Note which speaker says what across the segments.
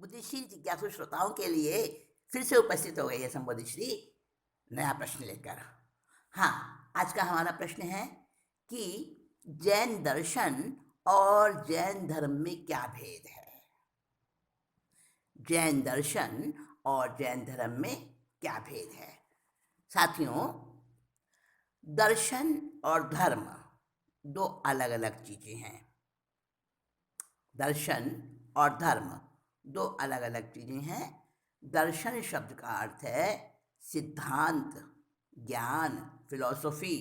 Speaker 1: बुद्धिशील जिज्ञासु श्रोताओं के लिए फिर से उपस्थित हो गई है संबोधित श्री नया प्रश्न लेकर। हाँ, आज का हमारा प्रश्न है कि जैन दर्शन और जैन धर्म में क्या भेद है। जैन दर्शन और जैन धर्म में क्या भेद है। साथियों, दर्शन और धर्म दो अलग अलग चीजें हैं। दर्शन और धर्म दो अलग अलग चीजें हैं। दर्शन शब्द का अर्थ है सिद्धांत, ज्ञान, फिलॉसफी।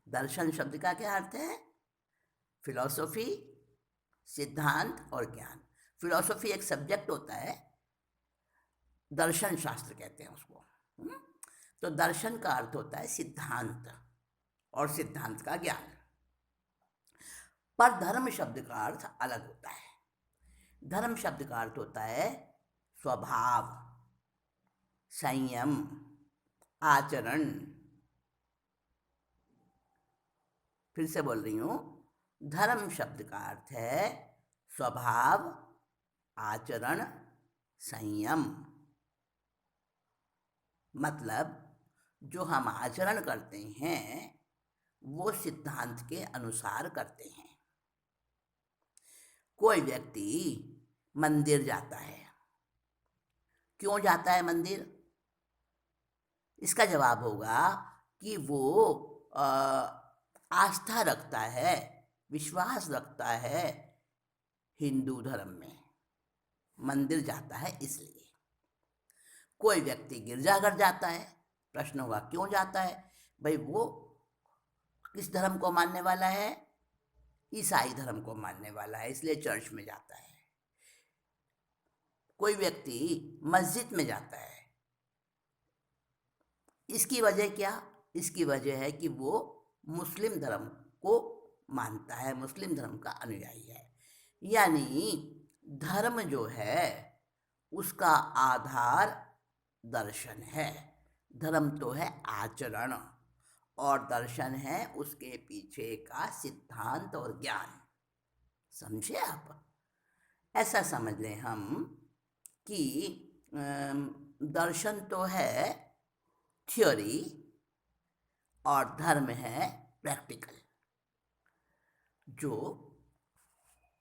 Speaker 1: दर्शन शब्द का क्या अर्थ है? फिलॉसफी, सिद्धांत और ज्ञान। फिलॉसफी एक सब्जेक्ट होता है, दर्शन शास्त्र कहते हैं उसको। तो दर्शन का अर्थ होता है सिद्धांत और सिद्धांत का ज्ञान। पर धर्म शब्द का अर्थ अलग होता है। धर्म शब्द का अर्थ होता है स्वभाव, संयम, आचरण। फिर से बोल रही हूं, धर्म शब्द का अर्थ है स्वभाव, आचरण, संयम। मतलब जो हम आचरण करते हैं वो सिद्धांत के अनुसार करते हैं। कोई व्यक्ति मंदिर जाता है, क्यों जाता है मंदिर? इसका जवाब होगा कि वो आस्था रखता है, विश्वास रखता है हिंदू धर्म में, मंदिर जाता है इसलिए। कोई व्यक्ति गिरजाघर जाता है, प्रश्न होगा क्यों जाता है? भाई वो किस धर्म को मानने वाला है? ईसाई धर्म को मानने वाला है, इसलिए चर्च में जाता है। कोई व्यक्ति मस्जिद में जाता है, इसकी वजह क्या? इसकी वजह है कि वो मुस्लिम धर्म को मानता है, मुस्लिम धर्म का अनुयायी है। यानी धर्म जो है उसका आधार दर्शन है। धर्म तो है आचरण और दर्शन है उसके पीछे का सिद्धांत और ज्ञान। समझे आप? ऐसा समझ लें हम कि दर्शन तो है थ्योरी और धर्म है प्रैक्टिकल। जो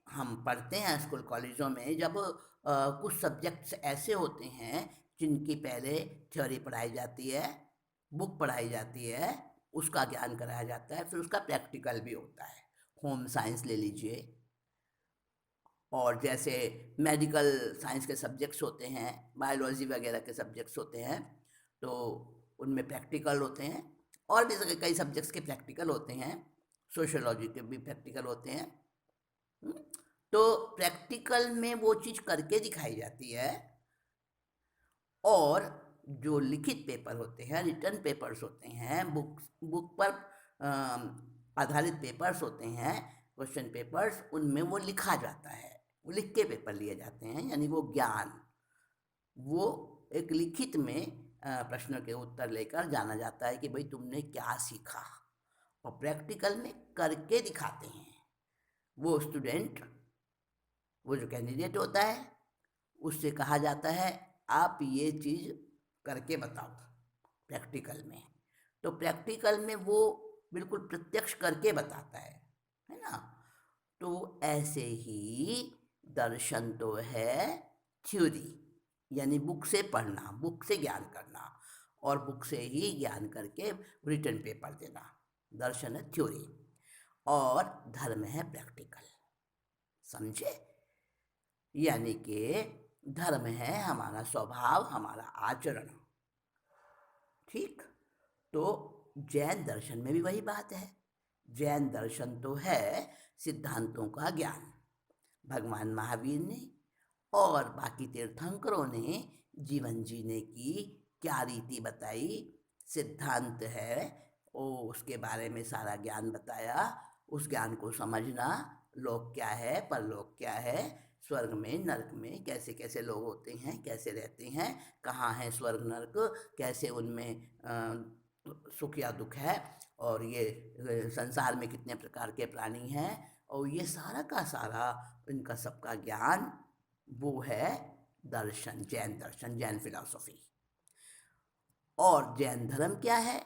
Speaker 1: हम पढ़ते हैं स्कूल कॉलेजों में, जब कुछ सब्जेक्ट्स ऐसे होते हैं जिनकी पहले थ्योरी पढ़ाई जाती है, बुक पढ़ाई जाती है, उसका ज्ञान कराया जाता है, फिर उसका प्रैक्टिकल भी होता है। होम साइंस ले लीजिए, और जैसे मेडिकल साइंस के सब्जेक्ट्स होते हैं, बायोलॉजी वगैरह के सब्जेक्ट्स होते हैं, तो उनमें प्रैक्टिकल होते हैं। और भी कई सब्जेक्ट्स के प्रैक्टिकल होते हैं, सोशियोलॉजी के भी प्रैक्टिकल होते हैं। तो प्रैक्टिकल में वो चीज़ करके दिखाई जाती है, और जो लिखित पेपर होते हैं, रिटर्न पेपर्स होते हैं, बुक पर आधारित पेपर्स होते हैं, क्वेश्चन पेपर्स, उनमें वो लिखा जाता है, वो लिख के पेपर लिए जाते हैं। यानी वो ज्ञान, वो एक लिखित में प्रश्नों के उत्तर लेकर जाना जाता है कि भाई तुमने क्या सीखा, और प्रैक्टिकल में करके दिखाते हैं वो स्टूडेंट। वो जो कैंडिडेट होता है उससे कहा जाता है आप ये चीज़ करके बताओ प्रैक्टिकल में। तो प्रैक्टिकल में वो बिल्कुल प्रत्यक्ष करके बताता है ना। तो ऐसे ही दर्शन तो है थ्योरी, यानी बुक से पढ़ना, बुक से ज्ञान करना, और बुक से ही ज्ञान करके रिटर्न पेपर देना। दर्शन है थ्योरी और धर्म है प्रैक्टिकल। समझे? यानी कि धर्म है हमारा स्वभाव, हमारा आचरण। ठीक? तो जैन दर्शन में भी वही बात है। जैन दर्शन तो है सिद्धांतों का ज्ञान। भगवान महावीर ने और बाकी तीर्थंकरों ने जीवन जीने की क्या रीति बताई, सिद्धांत है, उसके बारे में सारा ज्ञान बताया। उस ज्ञान को समझना, लोक क्या है, परलोक क्या है, स्वर्ग में, नरक में कैसे कैसे लोग होते हैं, कैसे रहते हैं, कहाँ है स्वर्ग नरक, कैसे उनमें सुख या दुख है, और ये संसार में कितने प्रकार के प्राणी हैं, और ये सारा का सारा इनका सबका ज्ञान वो है दर्शन, जैन दर्शन, जैन फिलॉसफी। और जैन धर्म क्या है?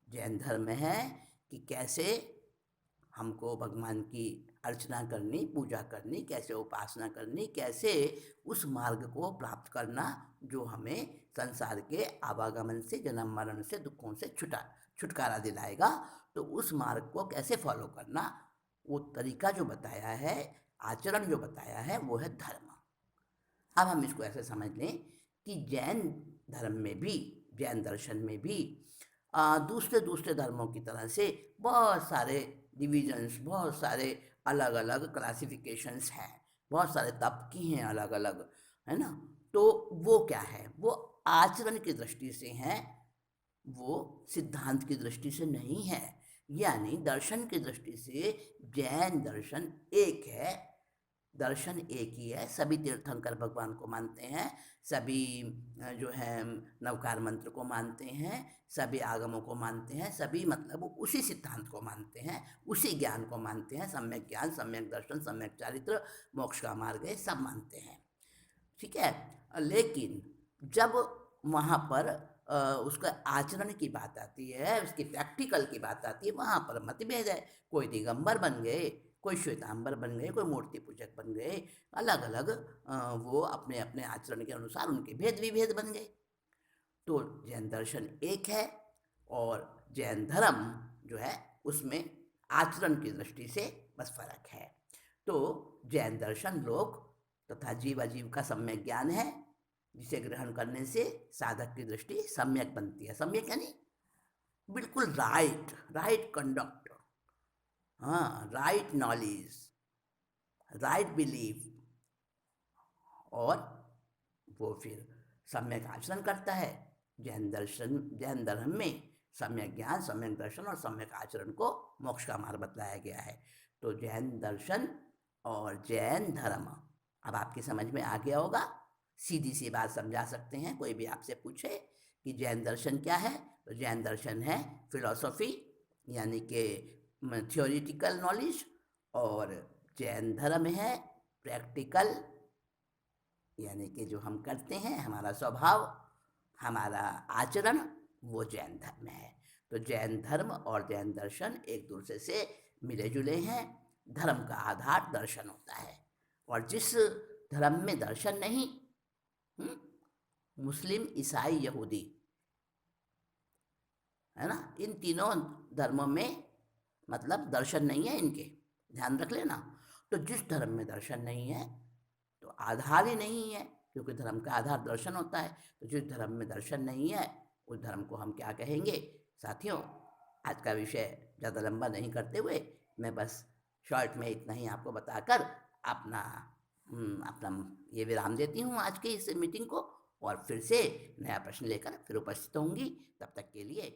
Speaker 1: जैन धर्म है कि कैसे हमको भगवान की अर्चना करनी, पूजा करनी, कैसे उपासना करनी, कैसे उस मार्ग को प्राप्त करना जो हमें संसार के आवागमन से, जन्म मरण से, दुखों से छुटकारा दिलाएगा। तो उस मार्ग को कैसे फॉलो करना, वो तरीका जो बताया है, आचरण जो बताया है, वो है धर्म। अब हम इसको ऐसे समझ लें कि जैन धर्म में भी, जैन दर्शन में भी दूसरे दूसरे धर्मों की तरह से बहुत सारे डिविजन्स, बहुत सारे अलग अलग क्लासिफिकेशंस हैं, बहुत सारे तबके हैं अलग अलग, है ना। तो वो क्या है? वो आचरण की दृष्टि से हैं, वो सिद्धांत की दृष्टि से नहीं है। यानी दर्शन की दृष्टि से जैन दर्शन एक है, दर्शन एक ही है। सभी तीर्थंकर भगवान को मानते हैं, सभी जो है नवकार मंत्र को मानते हैं, सभी आगमों को मानते हैं, सभी मतलब उसी सिद्धांत को मानते हैं, उसी ज्ञान को मानते हैं। सम्यक ज्ञान, सम्यक दर्शन, सम्यक चारित्र, मोक्ष का मार्ग है, सब मानते हैं, ठीक है। लेकिन जब वहाँ पर उसका आचरण की बात आती है, उसकी प्रैक्टिकल की बात आती है, वहाँ पर मतभेद है। कोई दिगंबर बन गए, कोई श्वेतांबर बन गए, कोई मूर्ति पूजक बन गए, अलग अलग वो अपने अपने आचरण के अनुसार उनके भेद विभेद बन गए। तो जैन दर्शन एक है, और जैन धर्म जो है उसमें आचरण की दृष्टि से बस फर्क है। तो जैन दर्शन लोक तथा जीव अजीव का सम्यक ज्ञान है, जिसे ग्रहण करने से साधक की दृष्टि सम्यक बनती है। सम्यक यानी बिल्कुल राइट, राइट कंडक्ट, हाँ, राइट नॉलेज, राइट बिलीफ, और वो फिर सम्यक आचरण करता है। जैन दर्शन, जैन धर्म में सम्यक ज्ञान, सम्यक दर्शन और सम्यक आचरण को मोक्ष का मार्ग बतलाया गया है। तो जैन दर्शन और जैन धर्म अब आपकी समझ में आ गया होगा। सीधी सी बात समझा सकते हैं। कोई भी आपसे पूछे कि जैन दर्शन क्या है, तो जैन दर्शन है फिलॉसफी, यानी कि थियोरिटिकल नॉलेज, और जैन धर्म है प्रैक्टिकल, यानी कि जो हम करते हैं, हमारा स्वभाव, हमारा आचरण, वो जैन धर्म है। तो जैन धर्म और जैन दर्शन एक दूसरे से मिले जुले हैं। धर्म का आधार दर्शन होता है, और जिस धर्म में दर्शन नहीं, मुस्लिम, ईसाई, यहूदी, है ना, इन तीनों धर्मों में मतलब दर्शन नहीं है इनके, ध्यान रख लेना। तो जिस धर्म में दर्शन नहीं है तो आधार ही नहीं है, क्योंकि धर्म का आधार दर्शन होता है। तो जिस धर्म में दर्शन नहीं है उस धर्म को हम क्या कहेंगे? साथियों, आज का विषय ज़्यादा लंबा नहीं करते हुए मैं बस शॉर्ट में इतना ही आपको बताकर अपना अपना ये विराम देती हूँ आज की इस मीटिंग को, और फिर से नया प्रश्न लेकर फिर उपस्थित होंगी। तब तक के लिए